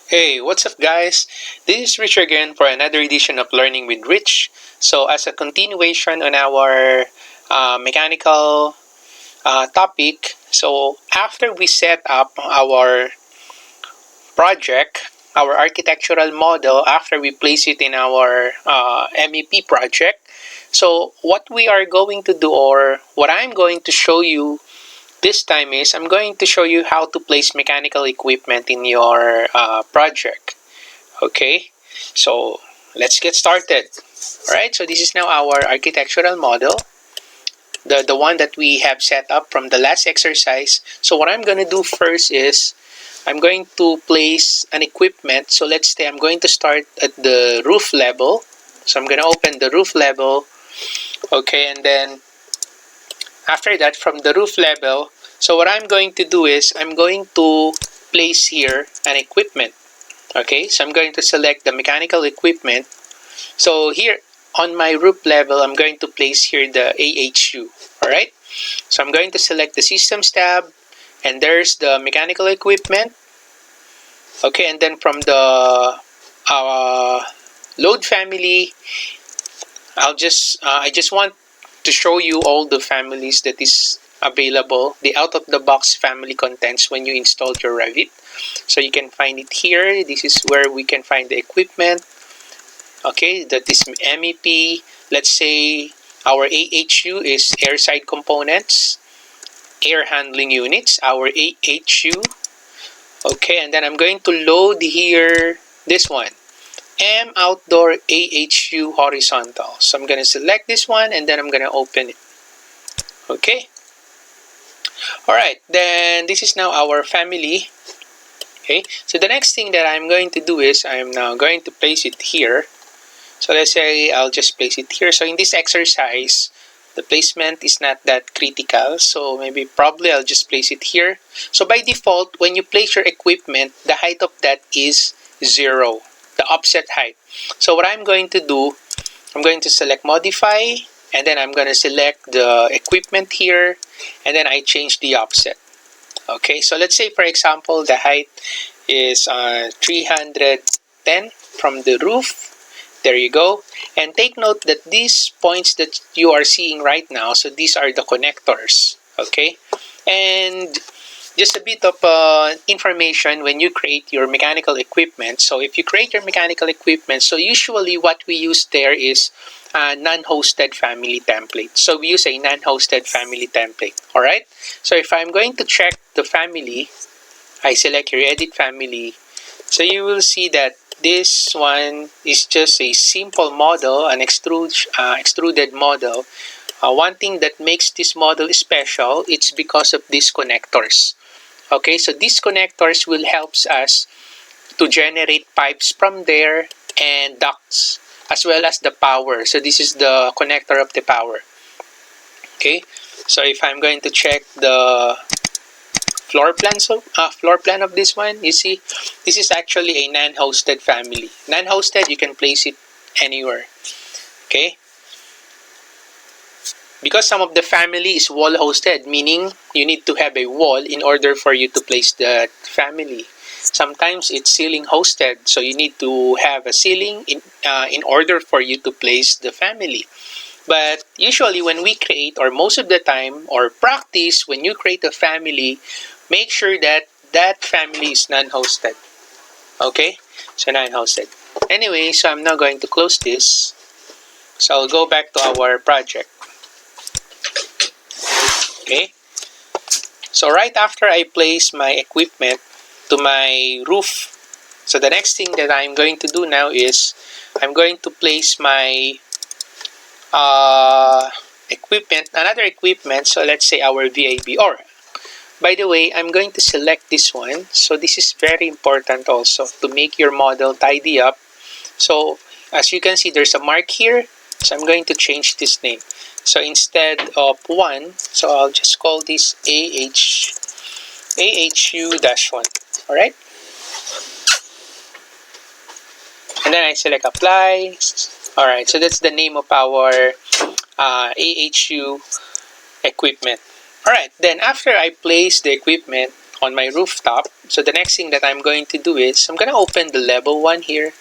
Hey, what's up, guys? This is Rich again for another edition of Learning with Rich. So, as a continuation on our mechanical topic, so after we set up our project, our architectural model, after we place it in our MEP project, so what we are going to do, or what I'm going to show you this time, is I'm going to show you how to place mechanical equipment in your project. Okay, so let's get started. All right, so this is now our architectural model, the one that we have set up from the last exercise. So what I'm going to do first is I'm going to place an equipment. So let's say I'm going to start at the roof level. So I'm going to open the roof level. Okay, and then after that, from the roof level, so what I'm going to do is I'm going to place here an equipment. Okay, so I'm going to select the mechanical equipment. So here on my roof level, I'm going to place here the AHU. All right, so I'm going to select the Systems tab, and there's the mechanical equipment. Okay, and then from the load family, I just want to show you all the families that is available, the out of the box family contents when you install your Revit. So you can find it here. This is where we can find the equipment. Okay, that is MEP. Let's say our AHU is airside components, air handling units, our AHU. Okay, and then I'm going to load here this one, M outdoor AHU horizontal. So I'm going to select this one and then I'm going to open it. Okay. All right, then this is now our family. Okay, so the next thing that I'm going to do is I'm now going to place it here. So let's say I'll just place it here. So in this exercise, the placement is not that critical. So probably I'll just place it here. So by default, when you place your equipment, the height of that is 0, the offset height. So what I'm going to do, I'm going to select modify, and then I'm going to select the equipment here, and then I change the offset. Okay, so let's say, for example, the height is 310 from the roof. There you go. And take note that these points that you are seeing right now, so these are the connectors. Okay, and just a bit of information when you create your mechanical equipment. So if you create your mechanical equipment, so usually what we use there is a non-hosted family template. So we use a non-hosted family template. All right. So if I'm going to check the family, I select your edit family. So you will see that this one is just a simple model, an extruded model. One thing that makes this model special, it's because of these connectors. Okay, so these connectors will help us to generate pipes from there and ducts, as well as the power. So this is the connector of the power. Okay, so if I'm going to check the floor plan of this one, you see this is actually a non-hosted family. Non-hosted, you can place it anywhere. Okay, because some of the family is wall hosted, meaning you need to have a wall in order for you to place the family. Sometimes it's ceiling hosted, so you need to have a ceiling in order for you to place the family. But usually when we create, or most of the time, or practice, when you create a family, make sure that that family is non-hosted. Okay, so non-hosted. Anyway, so I'm now going to close this. So I'll go back to our project. Okay, so right after I place my equipment to my roof, so the next thing that I'm going to do now is I'm going to place my equipment, another equipment. So let's say our VAB, or by the way, I'm going to select this one. So this is very important also to make your model tidy up. So as you can see, there's a mark here. So I'm going to change this name. So instead of 1, so I'll just call this AHU-1. All right. And then I select apply. All right. So that's the name of our AHU equipment. All right. Then after I place the equipment, on my rooftop. So the next thing that I'm going to do is I'm going to open the level 1 here.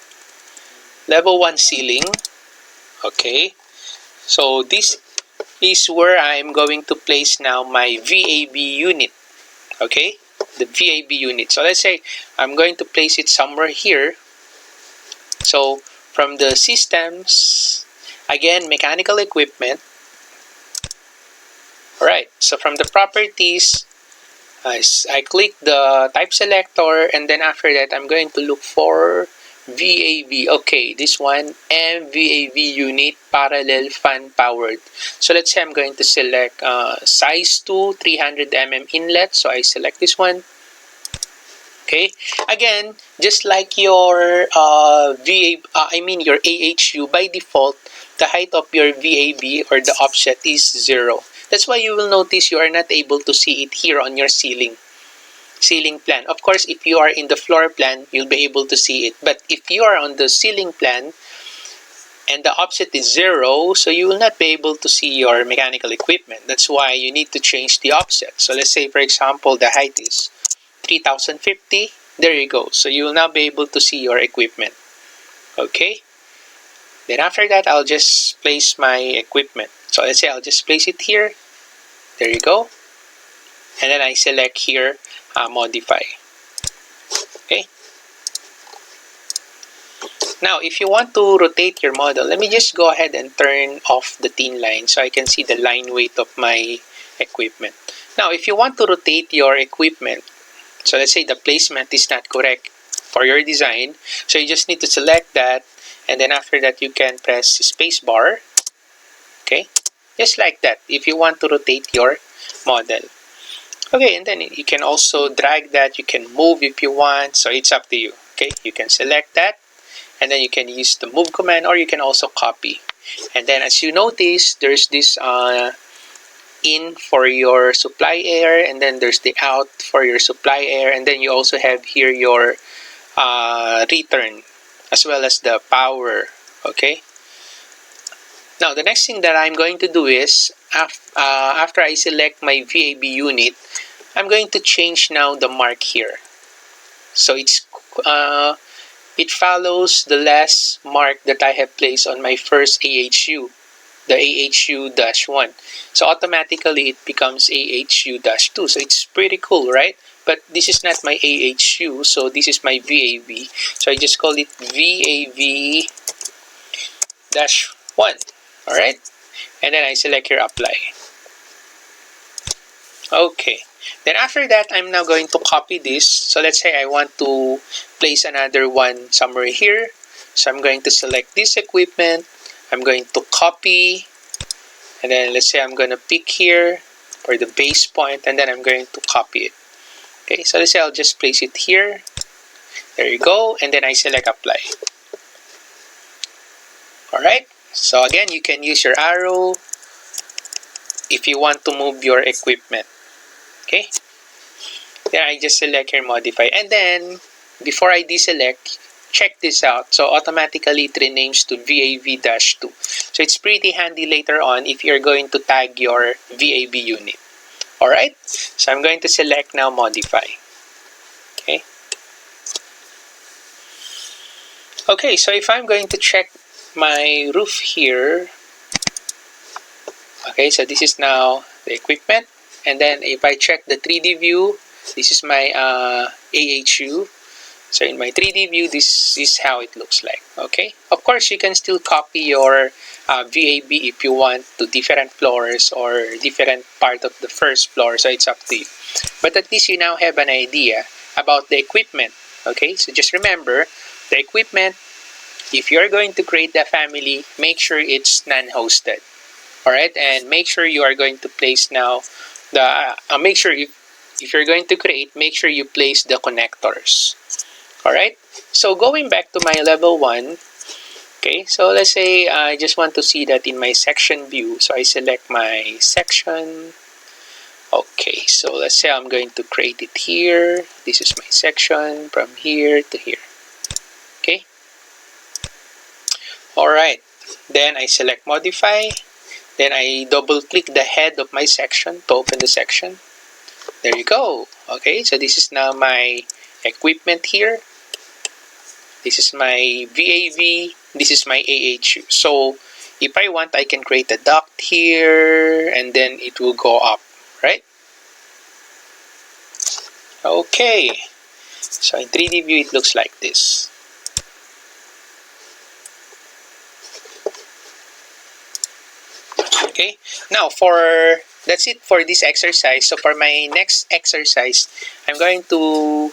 Level 1 ceiling. Okay. So this is where I'm going to place now my VAB unit. Okay. The VAB unit. So let's say I'm going to place it somewhere here. So from the systems, again, mechanical equipment. Alright. So from the properties, I click the type selector, and then after that I'm going to look for VAV. Okay, this one, MVAV unit parallel fan powered. So let's say I'm going to select size 2 300 inlet. So I select this one. Okay, again, just like your your AHU, by default the height of your VAB or the offset is 0. That's why you will notice you are not able to see it here on your ceiling plan. Of course, if you are in the floor plan, you'll be able to see it. But if you are on the ceiling plan and the offset is 0, so you will not be able to see your mechanical equipment. That's why you need to change the offset. So let's say, for example, the height is 3050. There you go. So you will now be able to see your equipment. Okay. Then after that, I'll just place my equipment. So let's say I'll just place it here. There you go. And then I select here, modify. Okay. Now, if you want to rotate your model, let me just go ahead and turn off the thin line so I can see the line weight of my equipment. Now, if you want to rotate your equipment, so let's say the placement is not correct for your design, so you just need to select that, and then after that you can press space bar. Okay, just like that if you want to rotate your model. Okay, and then you can also drag that, you can move if you want, so it's up to you. Okay, you can select that, and then you can use the move command, or you can also copy. And then as you notice, there's this in for your supply air, and then there's the out for your supply air, and then you also have here your return as well as the power. Okay, now the next thing that I'm going to do is after I select my VAB unit, I'm going to change now the mark here. So it follows the last mark that I have placed on my first AHU, the AHU-1. So automatically it becomes AHU-2. So it's pretty cool, right? But this is not my AHU, so this is my VAV. So I just call it VAV-1. Alright? And then I select here apply. Okay. Then after that, I'm now going to copy this. So let's say I want to place another one somewhere here. So I'm going to select this equipment. I'm going to copy. And then let's say I'm going to pick here for the base point. And then I'm going to copy it. Okay, so let's say I'll just place it here. There you go. And then I select apply. Alright. So again, you can use your arrow if you want to move your equipment. Okay. Then I just select here modify. And then before I deselect, check this out. So automatically it renames to VAV-2. So it's pretty handy later on if you're going to tag your VAB unit. Alright. So I'm going to select now modify. Okay. Okay, so if I'm going to check my roof here. Okay, so this is now the equipment. And then if I check the 3D view, this is my AHU. So in my 3D view, this is how it looks like. Okay. Of course, you can still copy your VAB if you want to different floors or different part of the first floor. So it's up to you. But at least you now have an idea about the equipment. Okay. So just remember, the equipment, if you're going to create the family, make sure it's non-hosted. Alright. And make sure you are going to place now make sure if you're going to create, make sure you place the connectors. Alright, so going back to my level 1, okay, so let's say I just want to see that in my section view. So I select my section. Okay, so let's say I'm going to create it here. This is my section from here to here. Okay. Alright, then I select modify. Then I double click the head of my section to open the section. There you go. Okay, so this is now my equipment here. This is my VAV. This is my AHU. So if I want, I can create a duct here and then it will go up, right? Okay, so in 3D view, it looks like this. Okay, now that's it for this exercise. So for my next exercise, I'm going to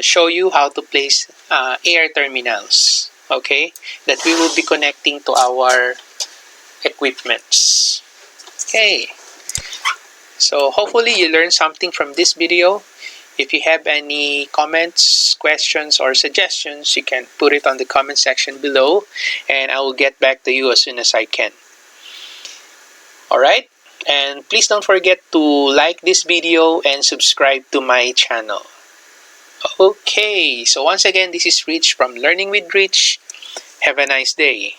show you how to place air terminals, okay, that we will be connecting to our equipments. Okay, so hopefully you learned something from this video. If you have any comments, questions, or suggestions, you can put it on the comment section below and I will get back to you as soon as I can. Alright, and please don't forget to like this video and subscribe to my channel. Okay, so once again, this is Rich from Learning with Rich. Have a nice day.